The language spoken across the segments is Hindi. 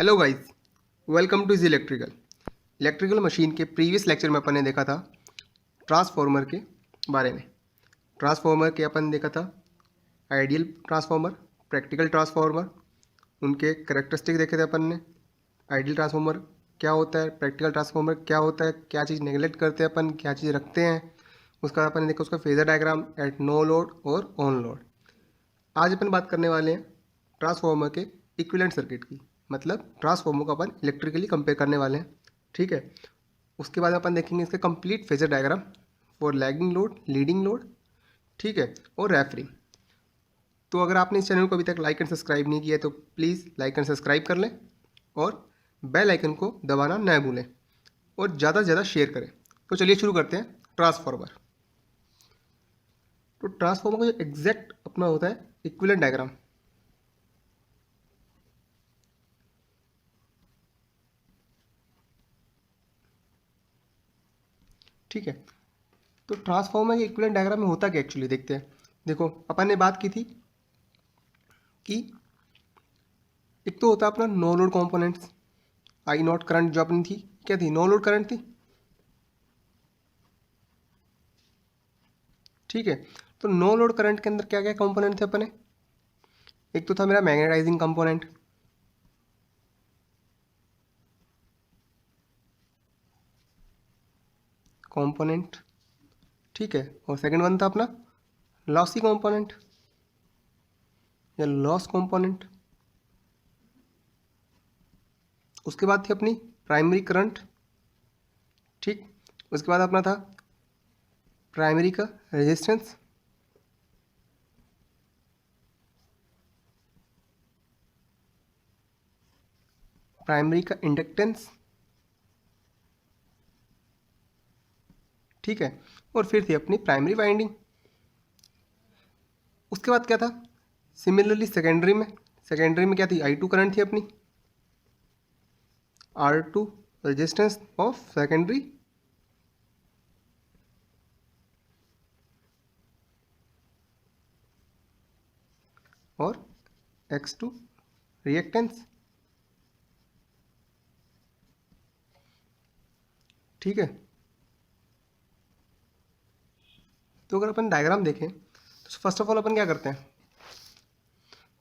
Hello guys, welcome to easy electrical machine के प्रीवियस लेक्चर में अपन ने देखा था ट्रांसफॉर्मर के बारे में। ट्रांसफॉर्मर के अपन ने देखा था आइडियल ट्रांसफॉर्मर, प्रैक्टिकल ट्रांसफॉर्मर, उनके करेक्टरिस्टिक देखे थे अपन ने। आइडियल ट्रांसफॉर्मर क्या होता है, प्रैक्टिकल ट्रांसफॉर्मर क्या होता है, क्या चीज़ नेगलेक्ट करते हैं अपन, क्या चीज़ रखते हैं, उसका अपन ने देखा उसका phasor diagram at no load और ऑन लोड। आज अपन बात करने वाले हैं ट्रांसफॉर्मर के इक्विवेलेंट सर्किट की, मतलब ट्रांसफॉर्मर को अपन इलेक्ट्रिकली कंपेयर करने वाले हैं। ठीक है, उसके बाद अपन देखेंगे इसके complete phasor diagram for lagging load, leading load, ठीक है, और रेफरिंग। तो अगर आपने इस चैनल को अभी तक लाइक एंड सब्सक्राइब नहीं किया है तो प्लीज़ लाइक एंड सब्सक्राइब कर लें और बेल आइकन को दबाना न भूलें और ज़्यादा से ज़्यादा शेयर करें। तो चलिए शुरू करते हैं ट्रांसफॉर्मर। तो ट्रांसफॉर्मर का जो एग्जैक्ट अपना होता है इक्विवेलेंट डायग्राम, ठीक है। तो ट्रांसफॉर्मर के इक्विवेलेंट डायग्राम में होता क्या एक्चुअली, देखते हैं। देखो, अपन ने बात की थी कि एक तो होता है अपना no load components. I naught current जो अपनी थी, क्या थी, नो लोड करंट थी, ठीक है। तो नो लोड करंट के अंदर क्या क्या कंपोनेंट थे अपने, एक तो था मेरा मैग्नेटाइजिंग कंपोनेंट, ठीक है, और सेकंड वन था अपना लॉसी कंपोनेंट या लॉस कंपोनेंट। उसके बाद थी अपनी प्राइमरी करंट, ठीक। उसके बाद अपना था प्राइमरी का रेजिस्टेंस, प्राइमरी का इंडक्टेंस, ठीक है, और फिर थी अपनी प्राइमरी वाइंडिंग। उसके बाद क्या था, सिमिलरली सेकेंडरी में क्या थी, I2 करंट थी अपनी, R2 रेजिस्टेंस ऑफ सेकेंडरी, और X2 रिएक्टेंस, ठीक है। तो अगर अपन डायग्राम देखें तो फर्स्ट ऑफ ऑल अपन क्या करते हैं,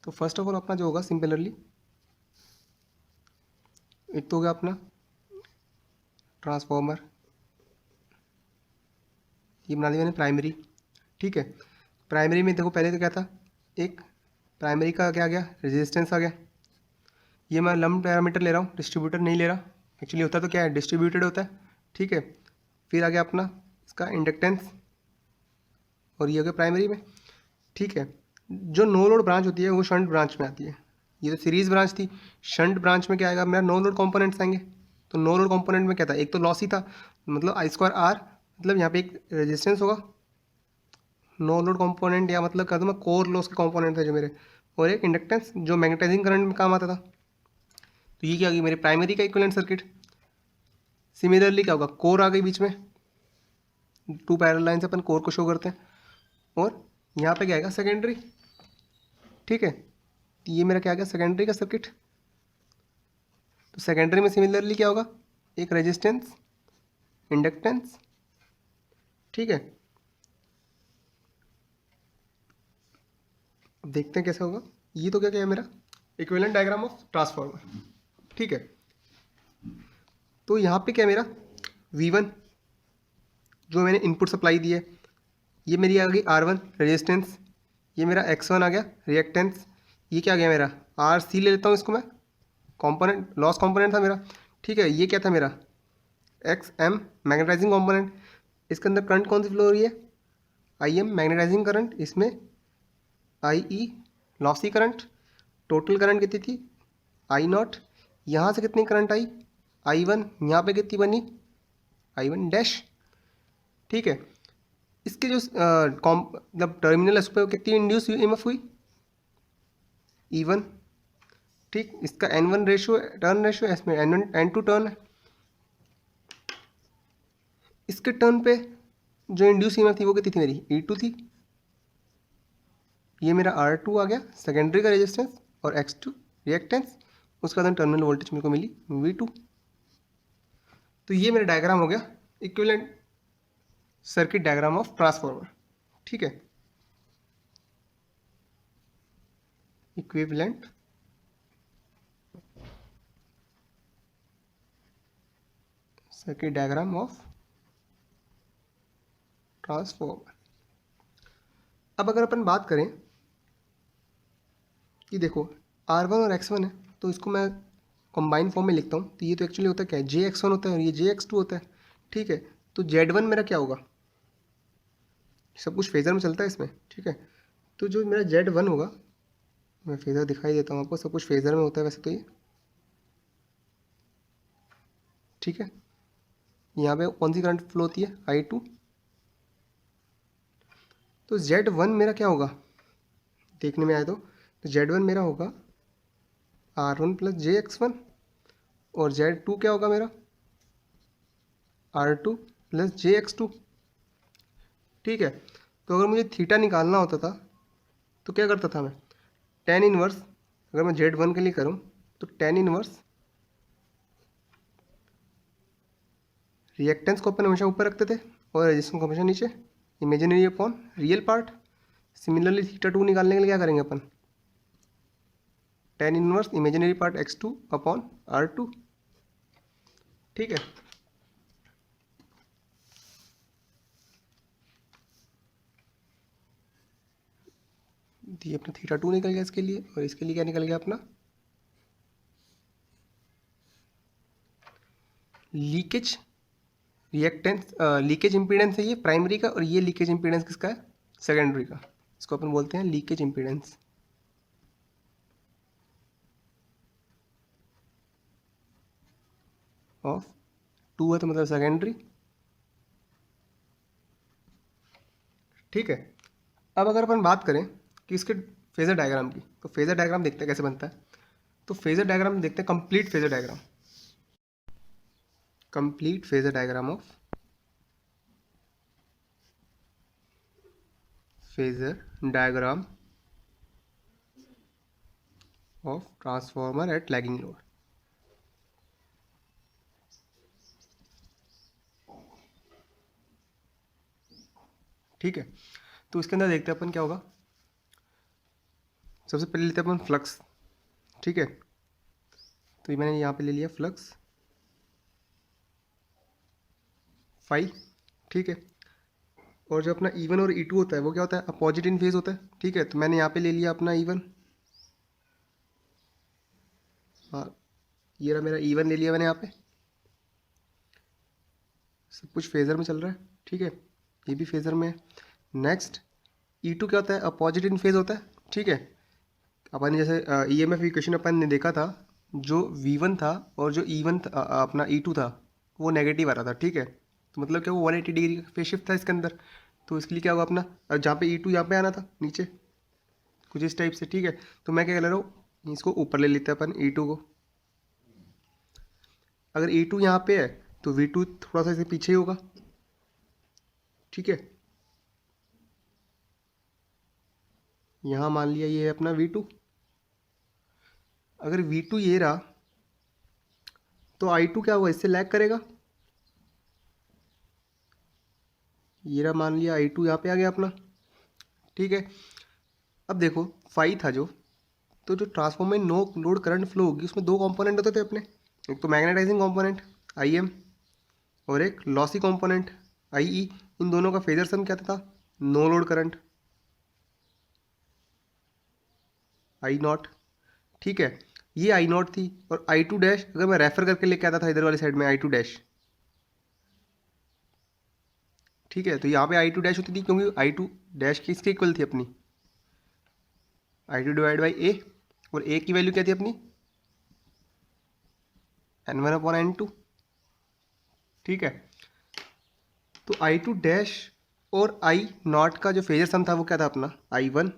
तो फर्स्ट ऑफ ऑल अपना जो होगा सिमिलरली, एक तो हो गया अपना ट्रांसफॉर्मर, ये बना दिया मैंने प्राइमरी, ठीक है। प्राइमरी में देखो पहले तो क्या था, एक प्राइमरी का क्या आ गया, रेजिस्टेंस आ गया। ये मैं लंब पैरामीटर ले रहा हूँ, डिस्ट्रीब्यूटर नहीं ले रहा, एक्चुअली होता तो क्या है, डिस्ट्रीब्यूटेड होता है, ठीक है। फिर आ गया अपना इसका इंडक्टेंस, और ये हो गया प्राइमरी में, ठीक है। जो नो लोड ब्रांच होती है वो शंट ब्रांच में आती है, ये तो सीरीज ब्रांच थी। शंट ब्रांच में क्या आएगा, मेरा नो लोड कंपोनेंट्स आएंगे। तो नो लोड कंपोनेंट में क्या था, एक तो लॉस ही था, मतलब I2R, मतलब यहाँ पे एक रेजिस्टेंस होगा, नो लोड कंपोनेंट, या मतलब कह दूँ मैं कोर लॉस के कंपोनेंट थे जो मेरे, और एक इंडक्टेंस जो मैग्नेटाइजिंग करंट में काम आता था। तो ये क्या होगी, मेरे प्राइमरी का इक्विवेलेंट सर्किट। सिमिलरली क्या होगा, कोर आ गई बीच में, टू पैरेलल लाइन से अपन कोर को शो करते हैं, और यहाँ पे क्या आएगा, सेकेंडरी, ठीक है। तो ये मेरा क्या आ गया, सेकेंडरी का सर्किट। तो सेकेंडरी में सिमिलरली क्या होगा, एक रेजिस्टेंस, इंडक्टेंस, ठीक है। अब देखते हैं कैसे होगा। ये तो क्या क्या है मेरा इक्विवेलेंट डायग्राम ऑफ ट्रांसफॉर्मर, ठीक है। तो यहाँ पे क्या मेरा V1 जो मैंने इनपुट सप्लाई दी है, ये मेरी आ गई R1 रेजिस्टेंस, ये मेरा X1 आ गया रिएक्टेंस, ये क्या आ गया मेरा RC ले लेता हूँ इसको मैं, कंपोनेंट लॉस कंपोनेंट था मेरा, ठीक है। ये क्या था मेरा XM मैग्नेटाइजिंग कंपोनेंट, इसके अंदर करंट कौन सी फ्लो हो रही है, IM मैग्नेटाइजिंग करंट, इसमें IE lossy current. Total current कितनी थी, I0, यहाँ से कितनी करंट आई, I1, यहाँ पे कितनी बनी, I1 डैश, ठीक है। इसके जो मतलब टर्मिनल उस पर कितनी इंड्यूस EMF हुई, E1, ठीक। इसका N1 रेशियो, टर्न रेशियो, इसमें N1 N2 टर्न है। इसके टर्न पे जो इंड्यूस EMF थी वो कितनी थी मेरी, E2 थी। ये मेरा R2 आ गया सेकेंडरी का रेजिस्टेंस, और X2 रिएक्टेंस, उसके बाद टर्मिनल वोल्टेज मेरे को मिली V2। तो ये मेरा डायग्राम हो गया equivalent circuit diagram of transformer. ठीक है, equivalent circuit diagram of transformer. अब अगर अपन बात करें कि देखो R1 और X1 है, तो इसको मैं कंबाइन फॉर्म में लिखता हूँ। तो ये तो एक्चुअली होता है क्या है, JX1 होता है और ये JX2 होता है। ठीक है, तो Z1 मेरा क्या होगा, सब कुछ फेजर में चलता है इसमें। ठीक है, तो जो मेरा Z1 होगा, मैं फेजर दिखाई देता हूँ आपको, सब कुछ फेजर में होता है वैसे तो ये। ठीक है, यहाँ पे कौन सी करंट फ्लो होती है, I2। तो Z1 मेरा क्या होगा देखने में आए तो Z1 मेरा होगा R1 प्लस JX1 और Z2 क्या होगा मेरा R2 प्लस JX2। ठीक है, तो अगर मुझे थीटा निकालना होता था तो क्या करता था मैं, tan इनवर्स, अगर मैं Z1 के लिए करूँ तो tan इनवर्स रिएक्टेंस को अपन हमेशा ऊपर रखते थे और रेजिस्टेंस को हमेशा नीचे, imaginary upon real part. Similarly theta 2 निकालने के लिए क्या करेंगे अपन, tan inverse imaginary part x2 upon R2। ठीक है, ये अपना थीटा 2 निकल गया इसके लिए, और इसके लिए क्या निकल गया अपना लीकेज रिएक्टेंस, लीकेज इम्पीडेंस है ये प्राइमरी का, और ये लीकेज इम्पीडेंस किसका है, सेकेंडरी का। इसको अपन बोलते हैं लीकेज इम्पीडेंस ऑफ 2 है तो मतलब सेकेंडरी। ठीक है, अब अगर अपन बात करें कि इसके फेजर डायग्राम की, तो फेजर डायग्राम देखते हैं कैसे बनता है। तो फेजर डायग्राम देखते हैं, complete phasor diagram, complete phasor diagram of phasor diagram of transformer at lagging load. ठीक है, तो इसके अंदर देखते हैं अपन क्या होगा। सबसे पहले लेते हैं अपन फ्लक्स। ठीक है, तो ये मैंने यहाँ पे ले लिया फ्लक्स फाई। ठीक है, और जो अपना E1 और E2 होता है वो क्या होता है, अपोजिट इन फेज होता है। ठीक है, तो मैंने यहाँ पे ले लिया अपना E1, हाँ ये रहा मेरा E1 ले लिया मैंने यहाँ पे, सब कुछ फेजर में चल रहा है। ठीक है, ये भी फेजर में है। नेक्स्ट E2 क्या होता है, अपोजिट इन फेज होता है। ठीक है, अपन ने जैसे EMF इक्वेशन अपन ने देखा था, जो V1 था और जो E1 था, अपना E2 था वो नेगेटिव आ रहा था। ठीक है, तो मतलब क्या वो 180 डिग्री का फेज शिफ्ट था इसके अंदर। तो इसके लिए क्या होगा अपना, जहाँ पे E2 यहाँ पे आना था नीचे कुछ इस टाइप से। ठीक है, तो मैं क्या कर रहा हूँ, इसको ऊपर ले लेते हैं अपन E2 को। अगर E2 यहाँ पे है तो V2 थोड़ा सा इसे पीछे ही होगा। ठीक है, यहाँ मान लिया ये है अपना V2। अगर V2 ये रहा तो I2 क्या होगा, इससे लैग करेगा। ये रहा, मान लिया I2 यहाँ पे आ गया अपना। ठीक है, अब देखो फाई था जो, तो जो ट्रांसफॉर्मर में नो लोड करंट फ्लो होगी उसमें दो कंपोनेंट होते थे अपने, एक तो मैग्नेटाइजिंग कंपोनेंट IM और एक लॉसी कंपोनेंट IE। इन दोनों का फेजर सम क्या था, नो लोड करंट I0। ठीक है, ये I0 थी, और I2 डैश अगर मैं रेफर करके लेके आता था इधर वाली साइड में I2 डैश। ठीक है, तो यहाँ पे I2 डैश होती थी क्योंकि I2 डैश किसके इक्वल थी अपनी, I2 डिवाइड बाई A, और A की वैल्यू क्या थी अपनी N1/N2। ठीक है, तो I2 डैश और I0 का जो फेजर सम था वो क्या था अपना I1।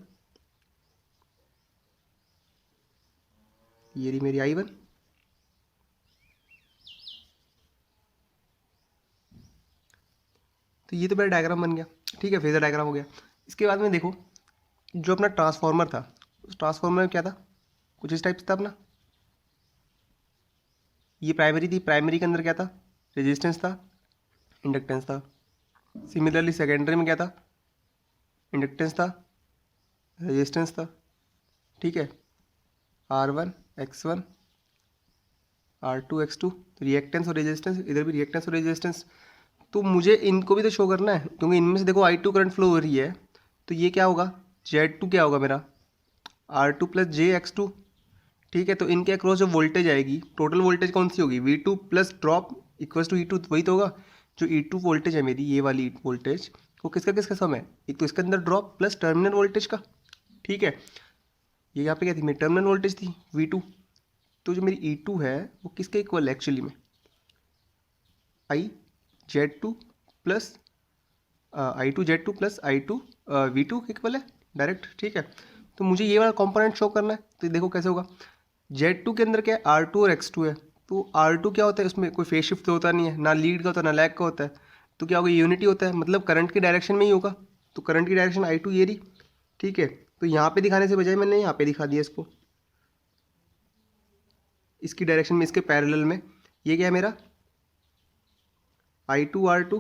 ये रही मेरी I1। तो ये तो मेरा डायग्राम बन गया। ठीक है, फेजर डायग्राम हो गया। इसके बाद में देखो जो अपना ट्रांसफार्मर था, उस ट्रांसफार्मर में क्या था, कुछ इस टाइप से था अपना। ये प्राइमरी थी, प्राइमरी के अंदर क्या था, रेजिस्टेंस था, इंडक्टेंस था। सिमिलरली सेकेंडरी में क्या था, इंडक्टेंस था, रेजिस्टेंस था। ठीक है, R1 X1 R2 X2, तो रिएक्टेंस और रेजिस्टेंस, इधर भी रिएक्टेंस और रेजिस्टेंस। तो मुझे इनको भी तो शो करना है, क्योंकि इनमें से देखो I2 करंट फ्लो हो रही है, तो ये क्या होगा, Z2 क्या होगा मेरा, R2 प्लस JX2। ठीक है, तो इनके अक्रॉस जो वोल्टेज आएगी, टोटल वोल्टेज कौन सी होगी, V2 plus drop equals to E2, वही तो होगा। जो E2 वोल्टेज है मेरी, ये वाली वोल्टेज, वो किसका किसका सम है, एक तो इसके अंदर ड्रॉप प्लस टर्मिनल वोल्टेज का। ठीक है, ये यहाँ पे क्या थी, मेरी टर्मिनल वोल्टेज थी V2। तो जो मेरी E2 है वो किसके इक्वल है एक्चुअली में, Z2 plus I2Z2 plus I2 V2 equal है डायरेक्ट। ठीक है, तो मुझे ये वाला कंपोनेंट शो करना है, तो देखो कैसे होगा। Z2 के अंदर क्या है, R2 और X2 है। तो R2 क्या होता है, उसमें कोई फेज शिफ्ट तो होता नहीं है, ना लीड का होता है ना लैग का होता है। तो क्या होगा, यूनिटी होता है, मतलब करंट की डायरेक्शन में ही होगा। तो करंट की डायरेक्शन I2 ये रही। ठीक है, तो यहाँ पे दिखाने से बजाय मैंने यहाँ पे दिखा दिया इसको, इसकी डायरेक्शन में, इसके पैरेलल में। ये क्या है मेरा, I2 R2।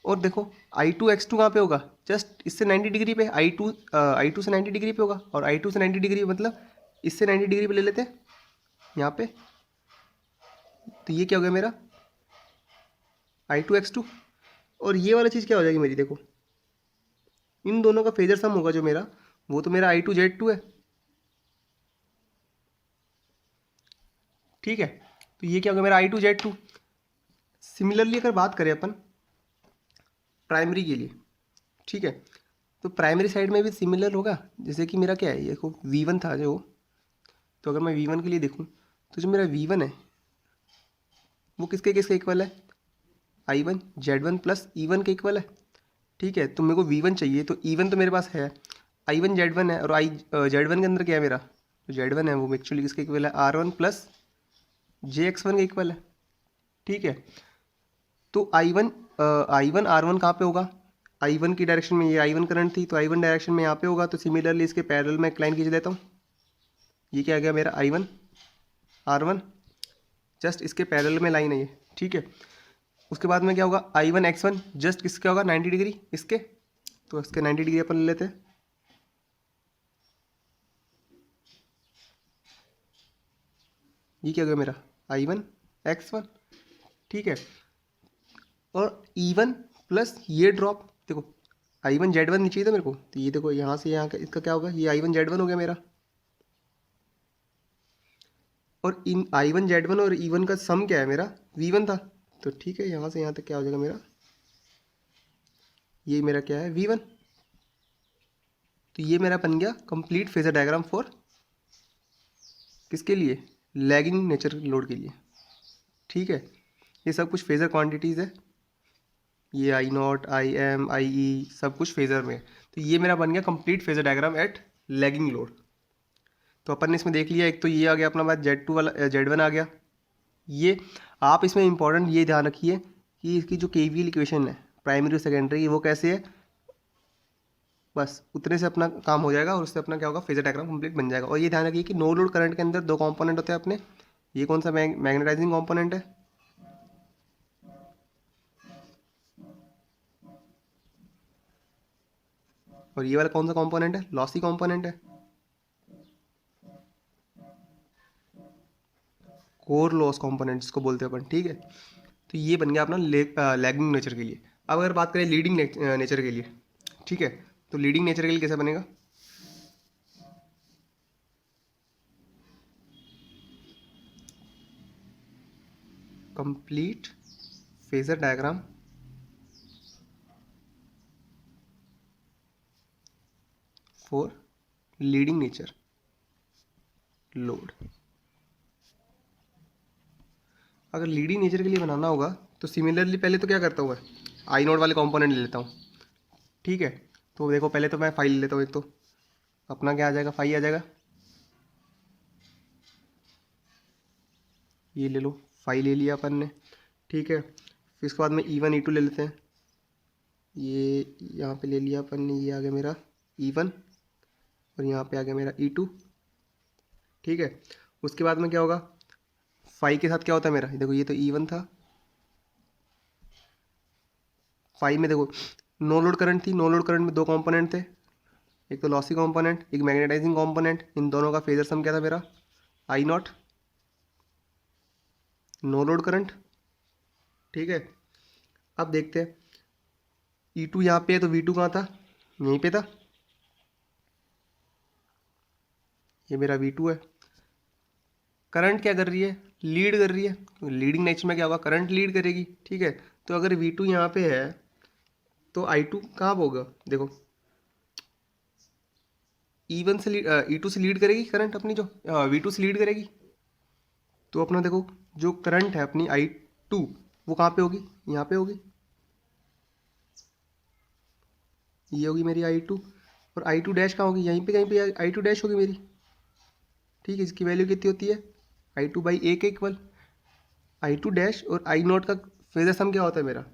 और देखो I2 X2 कहाँ पे होगा, जस्ट इससे 90 डिग्री पे। I2 से 90 डिग्री पे होगा, और I2 से 90 डिग्री मतलब इससे 90 डिग्री पे ले लेते हैं यहाँ पे। तो ये क्या हो गया मेरा, I2 X2। और ये वाला चीज़ क्या हो जाएगी मेरी, देखो इन दोनों का फेजर सम होगा जो मेरा, वो तो मेरा I2 Z2 है। ठीक है, तो ये क्या हो गया मेरा I2 Z2। सिमिलरली अगर बात करें अपन प्राइमरी के लिए, ठीक है, तो प्राइमरी साइड में भी सिमिलर होगा। जैसे कि मेरा क्या है, ये देखो V1 था जो, तो अगर मैं V1 के लिए देखूँ, तो जो मेरा V1 है वो किसके किसके इक्वल है, I1 Z1 प्लस E1 के इक्वल है। ठीक है, तो मेरे को V1 चाहिए, तो E1 तो मेरे पास है, I1 Z1 है, और Z1 के अंदर क्या है मेरा, तो Z1 है वो एक्चुअली किसके इक्वल है, R1 प्लस JX1 के इक्वल है। ठीक है, तो I1 R1 कहाँ पे होगा, I1 की डायरेक्शन में, ये I1 करंट थी, तो I1 डायरेक्शन में यहाँ पे होगा। तो सिमिलरली इसके पैरेलल में एक लाइन खींच देता हूँ। ये क्या आ गया मेरा, I1 R1, जस्ट इसके पैरेलल में लाइन है ये। ठीक है, उसके बाद में क्या होगा, I1 X1 जस्ट किसका होगा, 90 डिग्री इसके। तो इसके 90 डिग्री अपन ले लेते हैं। ये क्या हो गया मेरा, I1 X1। ठीक है, और E1 प्लस ये ड्रॉप, देखो I1 Z1 नहीं चाहिए था मेरे को, तो ये देखो यहाँ से यहाँ का इसका क्या होगा, ये I1 Z1 हो गया मेरा। और इन I1 Z1 और E1 का सम क्या है मेरा, V1 था। तो ठीक है, यहाँ से यहाँ तक क्या हो जाएगा मेरा, ये मेरा क्या है, V1। तो ये मेरा बन गया कंप्लीट फेजर डायग्राम फॉर किसके लिए, लैगिंग नेचर लोड के लिए। ठीक है, ये सब कुछ फेजर क्वांटिटीज़ है, ये I0 IM IE सब कुछ फेजर में है। तो ये मेरा बन गया complete phasor diagram eight lagging load. तो अपन ने इसमें देख लिया, एक तो ये आ गया अपना बात, Z2 वाला Z1 आ गया। ये आप इसमें इंपॉर्टेंट ये ध्यान रखिए कि इसकी जो KVL इक्वेशन है प्राइमरी और सेकेंडरी, वो कैसे है, बस उतने से अपना काम हो जाएगा, और उससे अपना क्या होगा, फेजर डायग्राम कंप्लीट बन जाएगा। और ये ध्यान रखिए कि नो लोड करंट के अंदर दो कंपोनेंट होते हैं अपने, ये कौन सा मैग्नेटाइजिंग कंपोनेंट है, और ये वाला कौन सा कंपोनेंट है, लॉसी कंपोनेंट है, कोर लॉस कंपोनेंट जिसको बोलते हैं अपन। ठीक है, तो ये बन गया अपना लैगिंग नेचर के लिए। अब अगर बात करें लीडिंग नेचर के लिए, ठीक है, तो लीडिंग नेचर के लिए कैसे बनेगा, complete phasor diagram for leading nature load. अगर लीडिंग नेचर के लिए बनाना होगा, तो सिमिलरली पहले तो क्या करता हूँ, मैं I0 वाले कंपोनेंट ले लेता हूँ। ठीक है, तो देखो पहले तो मैं फाइल ले लेता हूँ, एक तो अपना क्या आ जाएगा, फाइल आ जाएगा, ये ले लो, फाइल ले लिया अपन ने। ठीक है, फिर इसके बाद में E1 E2 ले लेते हैं, ये यहाँ पे ले लिया अपन ने, ये आ गया मेरा E1, और यहाँ पे आ गया मेरा E2। ठीक है, उसके बाद में क्या होगा, फाई के साथ क्या होता है मेरा, देखो ये तो E1 था, फाई में देखो नो लोड करंट थी, नो लोड करंट में दो कंपोनेंट थे, एक तो लॉसी कंपोनेंट, एक मैग्नेटाइजिंग कंपोनेंट, इन दोनों का फेजर सम क्या था मेरा, आई नॉट, नो लोड करंट। ठीक है, अब देखते हैं E2 यहाँ पे है तो V2 कहाँ था, यहीं पे था, ये मेरा V2 है। करंट क्या कर रही है, लीड कर रही है, लीडिंग नेचर में क्या होगा, करंट लीड करेगी। ठीक है, तो अगर V2 यहाँ पे है तो I2 कहाँ होगा, देखो E1 से E2 से लीड करेगी करंट अपनी, जो V2 से लीड करेगी, तो अपना देखो जो करंट है अपनी I2 वो कहाँ पे होगी, यहाँ पे होगी, ये होगी मेरी I2, और I2 डैश कहाँ होगी, यहीं पे कहीं पे I2 डैश होगी मेरी। ठीक है, इसकी वैल्यू कितनी होती है, I2/A के इक्वल, I2 डैश और I नॉट का फेजर सम क्या होता है मेरा,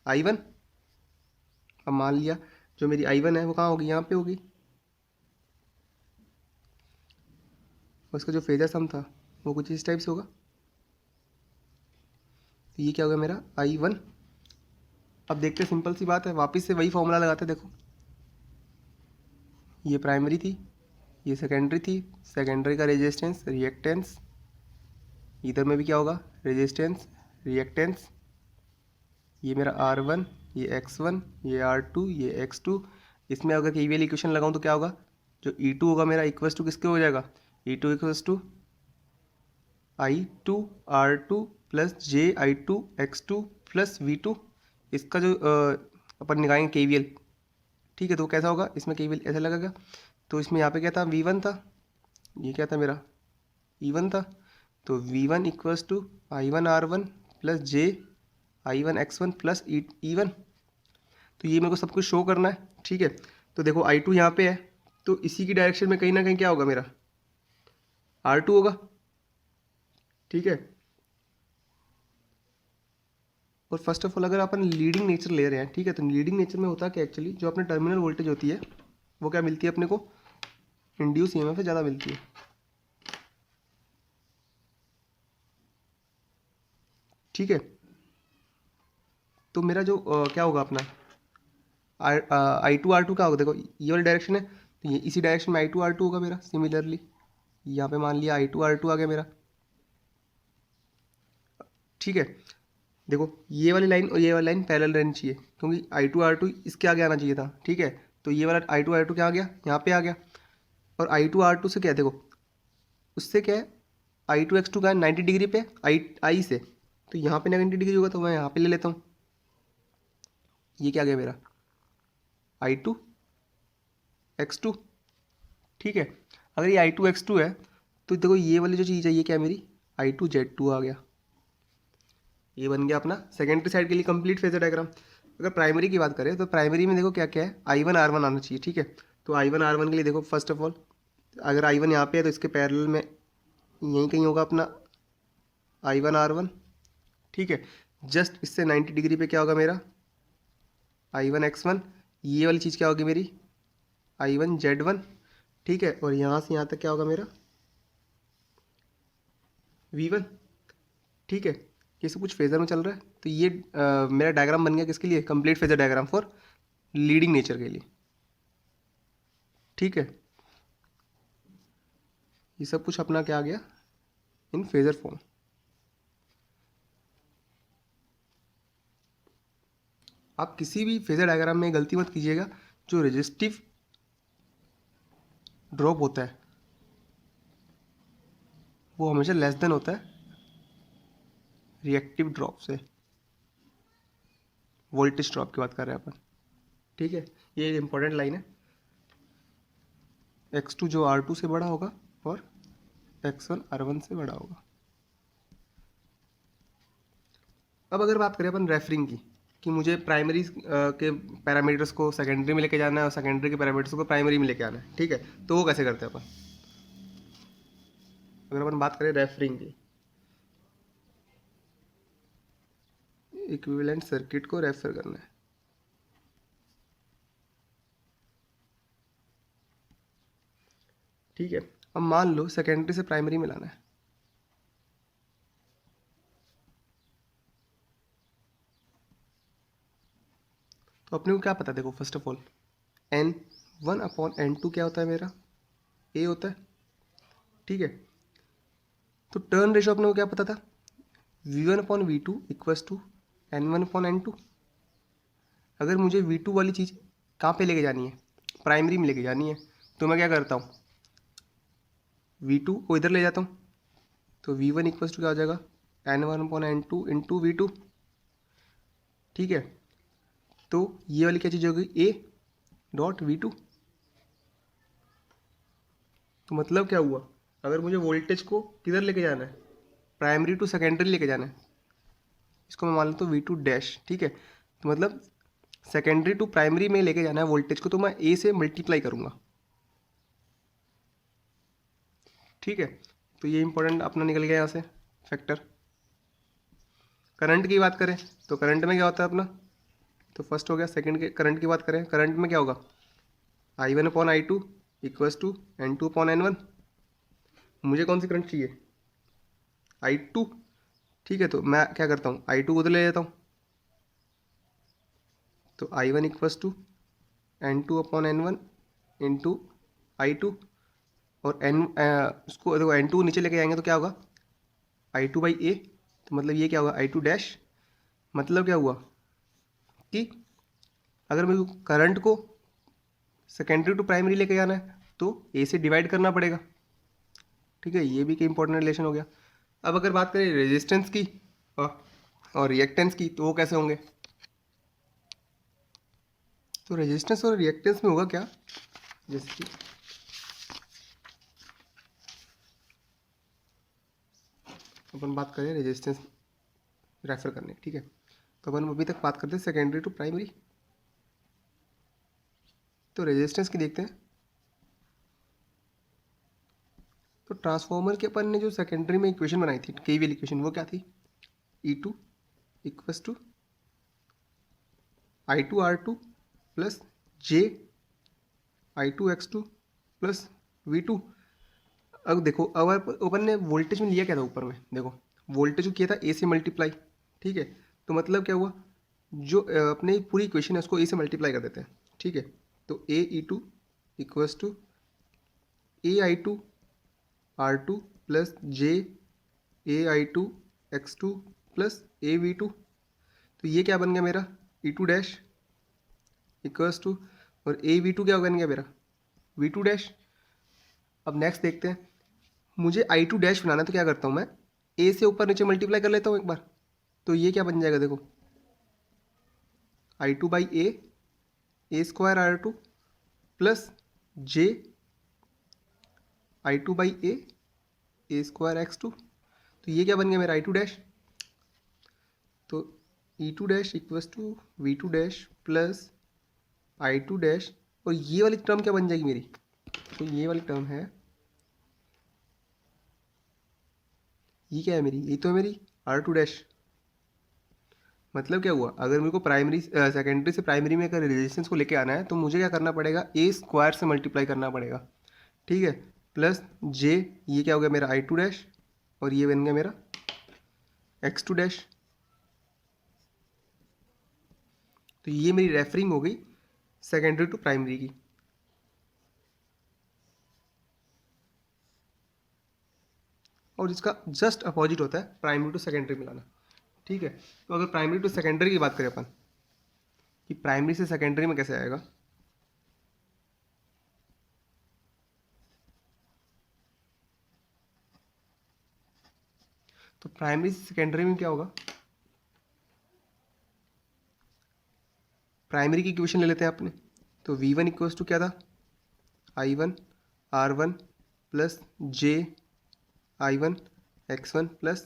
I1। अब मान लिया जो मेरी I1 है वो कहाँ होगी, यहाँ पे होगी, और उसका जो फेजर सम था वो कुछ इस टाइप से होगा, तो ये क्या होगा मेरा I1। अब देखते हैं, सिंपल सी बात है, वापस से वही फॉर्मूला लगाते हैं। देखो ये प्राइमरी थी, ये सेकेंडरी थी, सेकेंडरी का रेजिस्टेंस रिएक्टेंस, इधर में भी क्या होगा, रेजिस्टेंस रिएक्टेंस, ये मेरा R1, ये X1, ये R2, ये X2। इसमें अगर KVL इक्वेशन लगाऊं तो क्या होगा, जो E2 होगा मेरा इक्वल्स टू किसके हो जाएगा, E2 equals to I2 R2 plus JI2 X2 plus V2। इसका जो अपन निकालेंगे KVL, ठीक है, तो कैसा होगा, इसमें KVL ऐसा लगेगा, तो इसमें यहाँ पे क्या था, V1 था, ये क्या था मेरा E1 था, तो V1 equals to I1R1 plus JI1X1 plus E1। तो ये मेरे को सब कुछ शो करना है। ठीक है, तो देखो I2 यहाँ पे है, तो इसी की डायरेक्शन में कहीं ना कहीं क्या होगा मेरा, R2 होगा। ठीक है, और फर्स्ट ऑफ ऑल अगर अपन लीडिंग नेचर ले रहे हैं, ठीक है, तो लीडिंग नेचर में होता है कि एक्चुअली जो अपने टर्मिनल वोल्टेज होती है वो क्या मिलती है अपने को, इंड्यूस ईएमएफ से ज़्यादा मिलती है। ठीक है, तो मेरा जो क्या होगा अपना I2R2 क्या होगा, देखो ये वाली डायरेक्शन है, तो ये इसी डायरेक्शन में I2R2 होगा मेरा। सिमिलरली यहाँ पे मान लिया I2R2 आ गया मेरा। ठीक है, देखो ये वाली लाइन और ये वाली लाइन पैरेलल रहनी चाहिए, क्योंकि I2R2 इसके आगे आना चाहिए था। ठीक है, तो ये वाला I2R2 क्या आ गया, यहाँ पे आ गया, और I2R2 से क्या है, देखो उससे क्या है, I2X2 का है 90 डिग्री पे आई से, तो यहाँ पे 90 डिग्री होगा, तो मैं यहाँ पे ले लेता हूँ, ये क्या आ गया मेरा I2X2। ठीक है, अगर ये I2X2 है तो देखो ये वाली जो चीज़ है ये क्या है मेरी I2Z2 आ गया, ये बन गया अपना सेकेंडरी साइड के लिए कंप्लीट फेजर डायग्राम। अगर प्राइमरी की बात करें तो प्राइमरी में देखो क्या क्या है, I1R1 आना चाहिए। ठीक है, तो I1R1 के लिए देखो फर्स्ट ऑफ ऑल अगर I1 यहाँ पे है तो इसके पैरेलल में यहीं कहीं होगा अपना I1R1। ठीक है, जस्ट इससे 90 डिग्री पे क्या होगा मेरा I1X1, ये वाली चीज़ क्या होगी मेरी I1Z1। ठीक है, और यहाँ से यहाँ तक क्या होगा मेरा V1। ठीक है, ये सब कुछ फेज़र में चल रहा है, तो ये मेरा डायग्राम बन गया किसके लिए, complete phasor diagram for leading nature के लिए। ठीक है, ये सब कुछ अपना क्या आ गया इन फेज़र फॉर्म। आप किसी भी फेज़र डायग्राम में गलती मत कीजिएगा, जो रेजिस्टिव ड्रॉप होता है वो हमेशा लेस देन होता है रिएक्टिव ड्रॉप से। वोल्टेज ड्रॉप की बात कर रहे हैं अपन। ठीक है, ये इंपॉर्टेंट लाइन है, X2 जो R2 से बड़ा होगा और X1 R1 से बड़ा होगा। अब अगर बात करें अपन रेफरिंग की, कि मुझे प्राइमरी के पैरामीटर्स को सेकेंडरी में लेके जाना है और सेकेंडरी के पैरामीटर्स को प्राइमरी में लेके आना है। ठीक है, तो वो कैसे करते हैं अपन, अगर अपन बात करें रेफरिंग की, इक्विवेलेंट सर्किट को रेफर करना है। ठीक है, अब मान लो सेकेंडरी से प्राइमरी में लाना है, तो अपने को क्या पता, देखो फर्स्ट ऑफ ऑल n1/n2 क्या होता है मेरा, a होता है, ठीक है। तो टर्न रेशो अपने को क्या पता था, v1/v2 इक्वल्स टू n1/n2। अगर मुझे v2 वाली चीज़ कहाँ पे लेके जानी है, प्राइमरी में लेके जानी है, तो मैं क्या करता हूँ, v2 को इधर ले जाता हूँ, तो v1 इक्वल्स टू क्या हो जाएगा, n1/n2 इंटू v2, ठीक है। तो ये वाली क्या चीज़ होगी, a डॉट v2। तो मतलब क्या हुआ, अगर मुझे वोल्टेज को किधर लेके जाना है, प्राइमरी टू सेकेंडरी लेके जाना है, इसको मैं मान लेता हूँ v2 डैश, ठीक है। तो मतलब सेकेंडरी टू प्राइमरी में लेके जाना है वोल्टेज को, तो मैं a से मल्टीप्लाई करूँगा, ठीक है। तो ये इंपॉर्टेंट अपना निकल गया यहाँ से फैक्टर। करंट की बात करें तो करंट में क्या होता है अपना, तो फर्स्ट हो गया, सेकंड के करंट की बात करें, करंट में क्या होगा, I1/I2 इक्वल्स टू N2/N1। मुझे कौन सी करंट चाहिए, I2, ठीक है। तो मैं क्या करता हूँ, I2 को उधर ले लेता हूँ, तो I1 equals to N2/N1 into I2, और उसको देखो N2 नीचे लेके जाएंगे तो क्या होगा, I2/A। तो मतलब ये क्या होगा, I2 डैश। मतलब क्या हुआ कि अगर मेरे को करंट को सेकेंडरी टू प्राइमरी लेके जाना है तो ए से डिवाइड करना पड़ेगा, ठीक है। ये भी एक इंपॉर्टेंट रिलेशन हो गया। अब अगर बात करें रेजिस्टेंस की और रिएक्टेंस की, तो वो कैसे होंगे, तो रेजिस्टेंस और रिएक्टेंस में होगा क्या, जैसे कि अपन बात करें रेजिस्टेंस रेफर करने, ठीक है। तो अपन अभी तक बात करते हैं सेकेंडरी टू प्राइमरी, तो रेजिस्टेंस की देखते हैं। तो ट्रांसफॉर्मर के अपन ने जो सेकेंडरी में इक्वेशन बनाई थी, केवीएल इक्वेशन, वो क्या थी, E2 equals to I2R2 plus J I2X2 plus V2। अब देखो, अब अपन ने वोल्टेज में लिया क्या था ऊपर में, देखो वोल्टेज को किया था ए से मल्टीप्लाई, ठीक है। तो मतलब क्या हुआ, जो अपने पूरी इक्वेशन है उसको ए से मल्टीप्लाई कर देते हैं, ठीक है। तो AE2 equals to AI2R2 plus JAI2X2 plus AV2। तो ये क्या बन गया मेरा, E2 डैश इक्वल्स टू, और AV2 क्या बन गया मेरा, V2 डैश। अब नेक्स्ट देखते हैं, मुझे I2 डैश बनाना है, तो क्या करता हूँ मैं, ए से ऊपर नीचे मल्टीप्लाई कर लेता हूँ एक बार। तो ये क्या बन जाएगा, देखो I2/A A²R2 plus J I2/A A²X2। तो ये क्या बन गया मेरा I2 डैश। तो E2 dash equals to V2 dash plus I2 dash, और ये वाली टर्म क्या बन जाएगी मेरी, तो ये वाली टर्म है, ये क्या है मेरी, ये तो है मेरी R2 डैश। मतलब क्या हुआ, अगर मेरे को प्राइमरी सेकेंडरी से प्राइमरी में अगर रेजिस्टेंस को लेके आना है तो मुझे क्या करना पड़ेगा, A² से मल्टीप्लाई करना पड़ेगा, ठीक है। प्लस J, ये क्या हो गया मेरा I2 डैश, और ये बन गया मेरा X2 डैश। तो ये मेरी रेफरिंग हो गई सेकेंडरी टू प्राइमरी की। और इसका जस्ट अपोजिट होता है प्राइमरी टू सेकेंडरी मिलाना, ठीक है। तो अगर प्राइमरी टू सेकेंडरी की बात करें अपन, कि प्राइमरी से सेकेंडरी में कैसे आएगा, तो प्राइमरी से सेकेंडरी में क्या होगा, प्राइमरी की इक्वेशन ले लेते हैं अपने। तो V1 इक्वल्स टू क्या था, I1 R1 प्लस J I1 X1 plus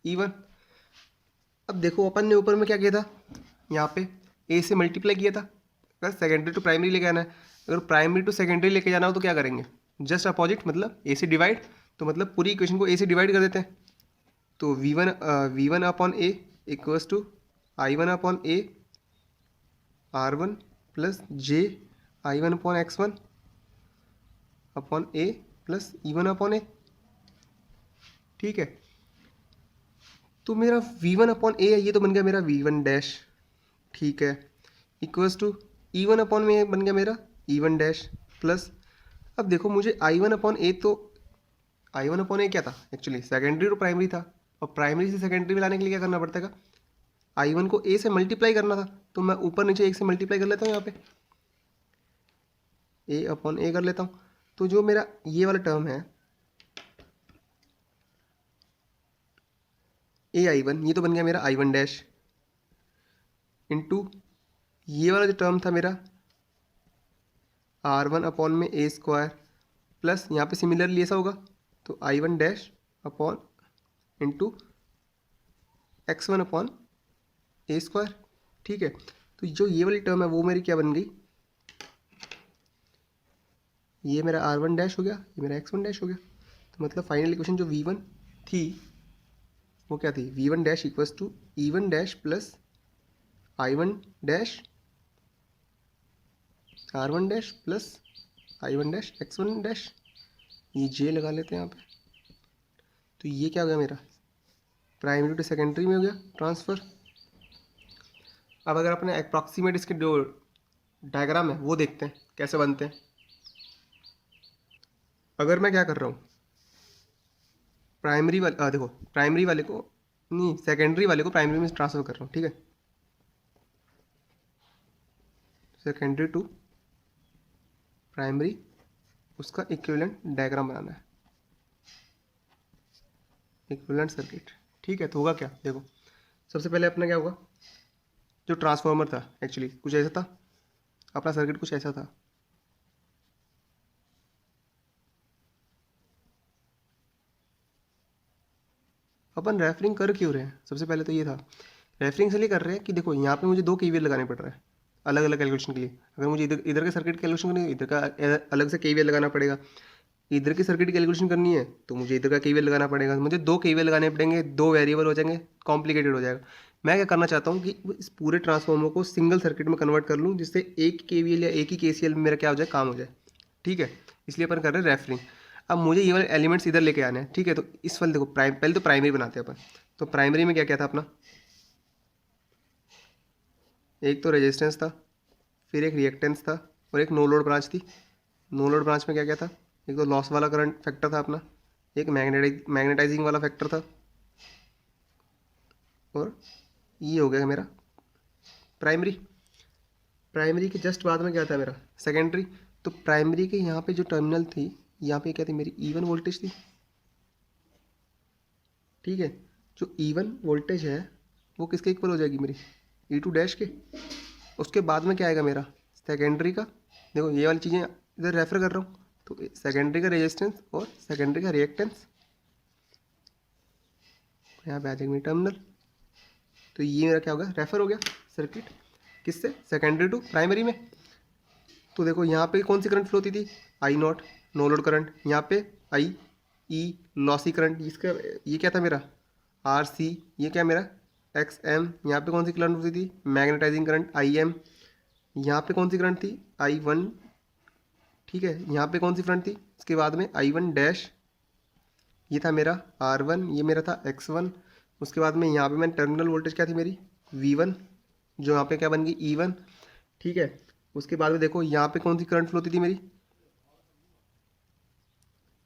E1। अब देखो अपन ने ऊपर में क्या किया था, यहाँ पे A से मल्टीप्लाई किया था। अगर सेकेंडरी टू प्राइमरी लेके आना है, अगर प्राइमरी टू सेकेंडरी लेके जाना हो तो क्या करेंगे, जस्ट अपोजिट, मतलब A से डिवाइड। तो मतलब पूरी इक्वेशन को A से डिवाइड कर देते हैं। तो V1/A equals to I1/A R1 प्लस J I1/X1 upon A plus E1/A, ठीक है। तो मेरा V1/A है, ये तो बन गया मेरा V1 डैश, ठीक है। इक्वल्स टू E1 अपॉन में बन गया मेरा E1 डैश प्लस, अब देखो मुझे I1 अपॉन ए, तो I1 अपॉन ए क्या था एक्चुअली, सेकेंडरी टू प्राइमरी था, और प्राइमरी से सेकेंडरी में लाने के लिए क्या करना पड़ता है, I1 को ए से मल्टीप्लाई करना था, तो मैं ऊपर नीचे एक से मल्टीप्लाई कर लेता हूँ, यहाँ पे ए अपॉन ए कर लेता हूँ। तो जो मेरा ये वाला टर्म है AI1, ये तो बन गया मेरा I1 डैश इंटू ये वाला जो टर्म था मेरा R1 अपॉन में ए स्क्वायर प्लस यहाँ पे सिमिलरली ऐसा होगा तो I1 dash upon into X1 upon a square. ठीक है, तो जो ये वाली टर्म है वो मेरी क्या बन गई, ये मेरा R1 डैश हो गया, ये मेरा X1 डैश हो गया। तो मतलब फाइनल इक्वेशन जो V1 थी वो क्या थी, V1 dash equals to E1 dash plus I1 dash R1 dash plus I1 dash X1 dash, ये J लगा लेते हैं यहाँ पे। तो ये क्या हो गया मेरा, प्राइमरी टू सेकेंडरी में हो गया ट्रांसफ़र। अब अगर अपने अप्रॉक्सीमेट इसके जो डायग्राम है वो देखते हैं कैसे बनते हैं। अगर मैं क्या कर रहा हूँ, प्राइमरी वाले देखो प्राइमरी वाले को नहीं, सेकेंडरी वाले को प्राइमरी में ट्रांसफ़र कर रहा हूँ, ठीक है, सेकेंडरी टू प्राइमरी, उसका इक्विवेलेंट डायग्राम बनाना है, इक्विवेलेंट सर्किट। ठीक है, तो होगा क्या, देखो सबसे पहले अपना क्या होगा, जो ट्रांसफार्मर था एक्चुअली कुछ ऐसा था, अपना सर्किट कुछ ऐसा था। अपन रेफरिंग कर क्यों रहे हैं, सबसे पहले तो ये था, रेफरिंग इसलिए कर रहे हैं कि देखो यहाँ पे मुझे 2 केवीएल लगाने पड़ रहा है अलग अलग कैलकुलेशन के लिए। अगर मुझे इधर इधर के सर्किट कैलकुलेशन करनी है, इधर का अलग से केवीएल लगाना पड़ेगा, इधर की सर्किट कैलकुलेशन करनी है तो मुझे इधर का केवीएल लगाना पड़ेगा, मुझे 2 केवीएल लगाने पड़ेंगे, 2 वेरिएबल हो जाएंगे, कॉम्प्लिकेटेड हो जाएगा। मैं क्या करना चाहता हूँ कि इस पूरे ट्रांसफॉर्मर को सिंगल सर्किट में कन्वर्ट कर लूँ, जिससे एक केवीएल या एक ही केसीएल में मेरा क्या हो जाए, काम हो जाए। ठीक है, इसलिए अपन कर रहे हैं रेफरिंग। अब मुझे ये वाले एलिमेंट्स इधर लेके आने हैं। ठीक है, तो इस वाले देखो पहले तो प्राइमरी बनाते हैं अपन। तो प्राइमरी में क्या क्या था अपना, एक तो रेजिस्टेंस था, फिर एक रिएक्टेंस था, और एक नो लोड ब्रांच थी। नो लोड ब्रांच में क्या क्या था, एक तो लॉस वाला करंट फैक्टर था अपना, एक मैग्नेटाइजिंग वाला फैक्टर था, और ये हो गया मेरा प्राइमरी। प्राइमरी के जस्ट बाद में क्या था मेरा सेकेंडरी। तो प्राइमरी के यहाँ पे जो टर्मिनल थी, यहाँ पे क्या थी मेरी E1 वोल्टेज थी। ठीक है, जो E1 वोल्टेज है वो किसके इक्वल हो जाएगी मेरी, E2 डैश के। उसके बाद में क्या आएगा मेरा सेकेंडरी का, देखो ये वाली चीज़ें इधर रेफर कर रहा हूँ, तो सेकेंडरी का रेजिस्टेंस और सेकेंडरी का रिएक्टेंस, यहाँ पे आ जाएगी मेरी टर्मिनल। तो ये मेरा क्या होगा, रेफर हो गया सर्किट, किससे, सेकेंडरी टू प्राइमरी में। तो देखो यहाँ पे कौन सी करंट फ्लो होती थी, I0 नो लोड करंट, यहाँ पे IE लॉसी करंट, इसका ये क्या था मेरा RC, ये क्या मेरा XM। यहाँ पे कौन सी करंट होती थी, मैग्नेटाइजिंग करंट IM। यहाँ पे कौन सी करंट थी, I1। ठीक है, यहाँ पे कौन सी करंट थी, इसके बाद में I1 डैश, ये था मेरा R1, ये मेरा था X1। उसके बाद में यहाँ पे मैंने टर्मिनल वोल्टेज क्या थी मेरी V1, जो यहाँ पे क्या बन गई E1। ठीक है, उसके बाद में देखो यहाँ पे कौन सी करंट फ्लो होती थी मेरी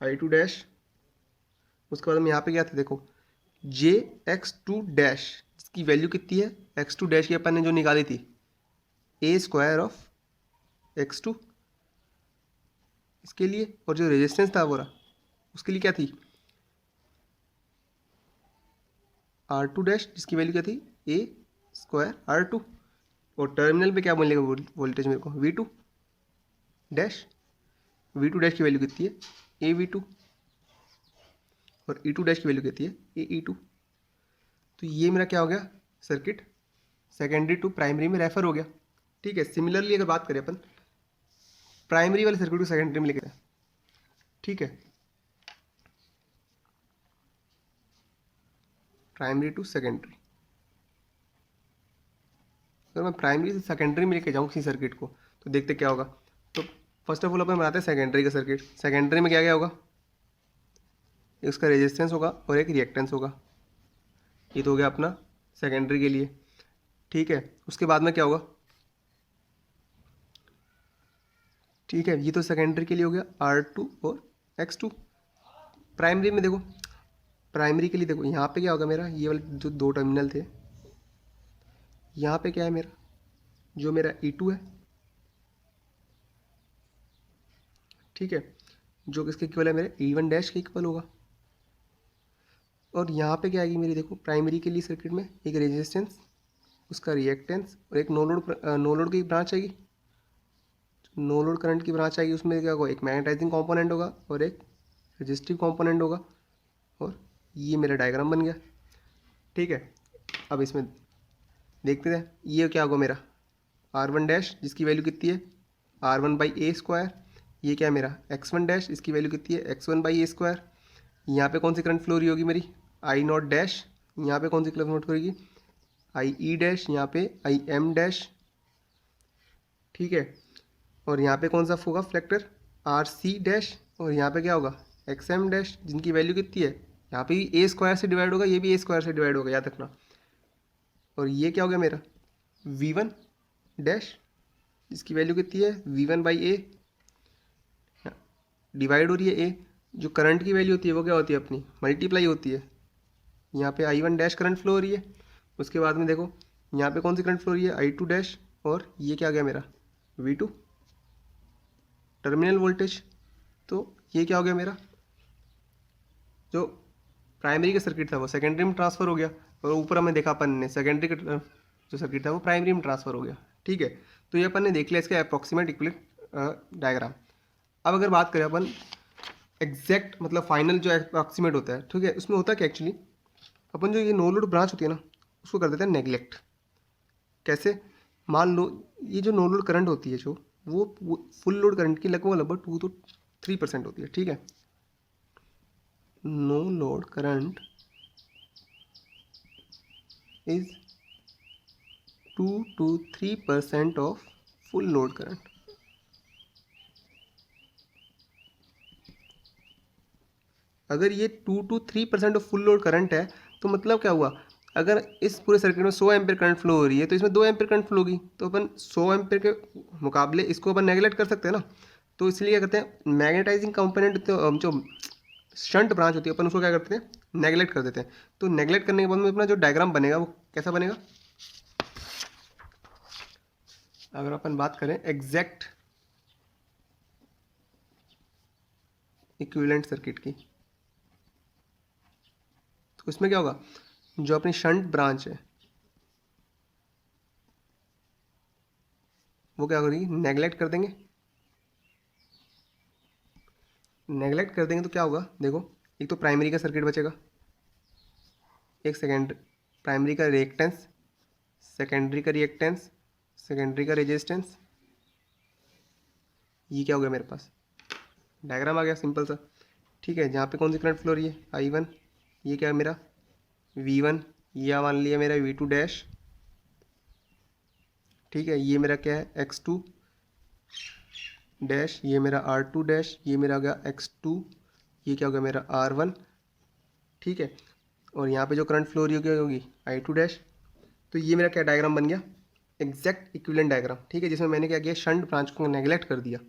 I2 डैश। उसके बाद में यहाँ पे क्या था, देखो JX2 डैश, इसकी वैल्यू कितनी है, X2 डैश की अपन ने जो निकाली थी A स्क्वायर ऑफ X2 इसके लिए, और जो रेजिस्टेंस था बोरा उसके लिए क्या थी R2 डैश, जिसकी वैल्यू क्या थी A स्क्वायर R2। और टर्मिनल पे क्या मिलेगा वोल्टेज मेरे को V2 डैश, V2 डैश की वैल्यू कितनी है AV2, और E2 डैश की वैल्यू कितनी है AE2। तो ये मेरा क्या हो गया सर्किट, सेकेंडरी टू प्राइमरी में रेफर हो गया। ठीक है, सिमिलरली अगर बात करें अपन प्राइमरी वाले सर्किट को सेकेंडरी में लेके, ठीक है, प्राइमरी टू सेकेंडरी, अगर मैं प्राइमरी से सेकेंडरी में लेके जाऊँ किसी सर्किट को तो देखते क्या होगा। तो फर्स्ट ऑफ ऑल अपन बनाते हैं सेकेंडरी का सर्किट। सेकेंडरी में क्या क्या होगा, उसका रेजिस्टेंस होगा और एक रिएक्टेंस होगा, ये तो हो गया अपना सेकेंडरी के लिए। ठीक है, उसके बाद में क्या होगा, ठीक है, ये तो सेकेंडरी के लिए हो गया R2 और X2। प्राइमरी में देखो, प्राइमरी के लिए देखो यहाँ पे क्या होगा मेरा, ये वाले जो दो टर्मिनल थे, यहाँ पे क्या है मेरा, जो मेरा E2 है, ठीक है, जो किसके इक्वल है, मेरे E1 डैश के इक्वल होगा। और यहाँ पे क्या आएगी मेरी, देखो प्राइमरी के लिए सर्किट में एक रेजिस्टेंस, उसका रिएक्टेंस और एक नो लोड की ब्रांच आएगी, नो लोड करंट की ब्रांच आएगी। उसमें क्या होगा, एक मैग्नेटाइजिंग कंपोनेंट होगा और एक रेजिस्टिव कंपोनेंट होगा। और ये मेरा डायग्राम बन गया, ठीक है। अब इसमें देखते हैं, ये क्या होगा मेरा R1 डैश, जिसकी वैल्यू कितनी है R1/a²। ये क्या है मेरा X1 डैश, इसकी वैल्यू कितनी है X1/a²। यहाँ पे कौन सी करंट फ्लो रही होगी मेरी I0 डैश, यहाँ पे कौन सी करंट फ्लो करेगी IE डैश, यहाँ पे IM डैश, ठीक है। और यहाँ पे कौन सा होगा फैक्टर RC डैश, और यहाँ पे क्या होगा XM डैश, जिनकी वैल्यू कितनी है, यहाँ पे भी a² से डिवाइड होगा, ये भी a² से डिवाइड होगा, याद रखना। और ये क्या हो गया मेरा V1 डैश, जिसकी वैल्यू कितनी है V1/a, डिवाइड हो रही है a। जो करंट की वैल्यू होती है वो क्या होती है अपनी, मल्टीप्लाई होती है। यहाँ पे I1 डैश करंट फ्लो हो रही है, उसके बाद में देखो यहाँ पे कौन सी करंट फ्लो हो रही है I2 डैश, और ये क्या आ गया मेरा V2 टर्मिनल वोल्टेज। तो ये क्या हो गया मेरा, जो प्राइमरी का सर्किट था वो सेकेंडरी में ट्रांसफ़र हो गया, और ऊपर हमें देखा अपन ने सेकेंडरी का जो सर्किट था वो प्राइमरी में ट्रांसफ़र हो गया, ठीक है। तो ये अपन ने देख लिया इसका अप्रॉक्सीमेट इक्विवेलेंट डायग्राम। अब अगर बात करें अपन एग्जैक्ट मतलब फाइनल जो अप्रॉक्सीमेट होता है, ठीक है, उसमें होता है कि एक्चुअली अपन जो ये नो लोड ब्रांच होती है ना, उसको कर देते हैं नेग्लेक्ट। कैसे, मान लो ये जो नो लोड करंट होती है जो वो फुल लोड करंट की लगभग 2 to 3% होती है, ठीक है। No load current is 2 to 3% of full load current. अगर ये 2 to 3% of full load current है तो मतलब क्या हुआ, अगर इस पूरे सर्किट में 100 एम्पीयर करंट फ्लो हो रही है तो इसमें 2 एम्पीयर करंट फ्लो होगी, तो अपन 100 एम्पीयर के मुकाबले इसको अपन नेगलेक्ट कर सकते हैं ना। तो इसलिए क्या करते हैं, मैग्नेटाइजिंग कंपोनेंट जो शंट ब्रांच होती है अपन उसको क्या करते हैं, नेगलेक्ट कर देते हैं। तो नेगलेक्ट करने के बाद में अपना जो डायग्राम बनेगा वो कैसा बनेगा, अगर अपन बात करें एग्जैक्ट इक्विवेलेंट सर्किट की, तो उसमें क्या होगा, जो अपनी शंट ब्रांच है वो क्या करेगी, नेगलेक्ट कर देंगे। नेगलेक्ट कर देंगे तो क्या होगा, देखो एक तो प्राइमरी का सर्किट बचेगा, एक सेकेंडरी, प्राइमरी का रिएक्टेंस, सेकेंडरी का रिएक्टेंस, सेकेंडरी का रेजिस्टेंस। ये क्या हो गया मेरे पास, डायग्राम आ गया सिंपल सा, ठीक है। जहाँ पे कौन सी करंट फ्लो रही है I1, ये क्या है मेरा V1, ये मान लिया मेरा V2 डैश, ठीक है। ये मेरा क्या है X2 डैश, ये मेरा R2 डैश, ये मेरा हो गया X2, ये क्या हो गया मेरा R1, ठीक है। और यहाँ पे जो करंट फ्लो रही होगी I2 डैश। तो ये मेरा क्या डायग्राम बन गया, एग्जैक्ट इक्विवेलेंट डायग्राम, ठीक है, जिसमें मैंने क्या किया, शंट ब्रांच को नेगलेक्ट कर दिया।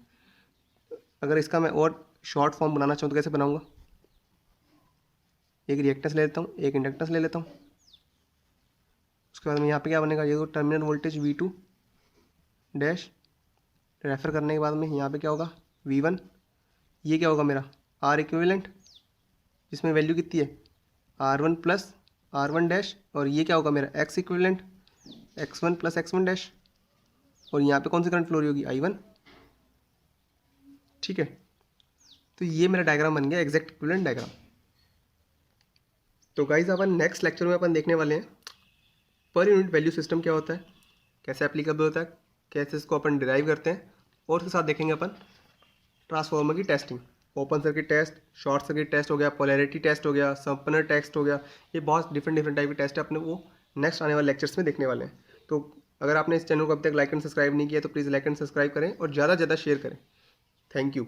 अगर इसका मैं और शॉर्ट फॉर्म बनाना चाहूँ तो कैसे बनाऊँगा, एक रिएक्टेंस ले लेता हूँ, एक इंडक्टेंस ले लेता हूँ, उसके बाद में यहाँ पे क्या बनेगा, ये तो terminal voltage V2 dash, refer करने के बाद में यहाँ पे क्या होगा V1, ये क्या होगा मेरा R इक्विवेलेंट, जिसमें वैल्यू कितनी है R1 प्लस R1 डैश, और ये क्या होगा मेरा X equivalent, X1 plus X1 dash, और यहाँ पे कौन सी करंट फ्लो रही होगी I1, ठीक है। तो ये मेरा डायग्राम बन गया एग्जैक्ट इक्विवेलेंट डायग्राम। तो गाइज अपन नेक्स्ट लेक्चर में अपन देखने वाले हैं पर यूनिट वैल्यू सिस्टम क्या होता है, कैसे एप्लीकेबल होता है, कैसे इसको अपन डिराइव करते हैं, और उसके साथ देखेंगे अपन ट्रांसफार्मर की testing, open circuit test, short circuit test हो गया, पोलैरिटी टेस्ट हो गया, संपनर टेस्ट हो गया। ये बहुत डिफरेंट टाइप के टेस्ट है अपने वो नेक्स्ट आने वाले लेक्चर्स में देखने वाले हैं। तो अगर आपने इस चैनल को अभी तक लाइक एंड सब्सक्राइब नहीं किया तो प्लीज़ लाइक एंड सब्सक्राइब करें और ज़्यादा से ज़्यादा शेयर करें। Thank you.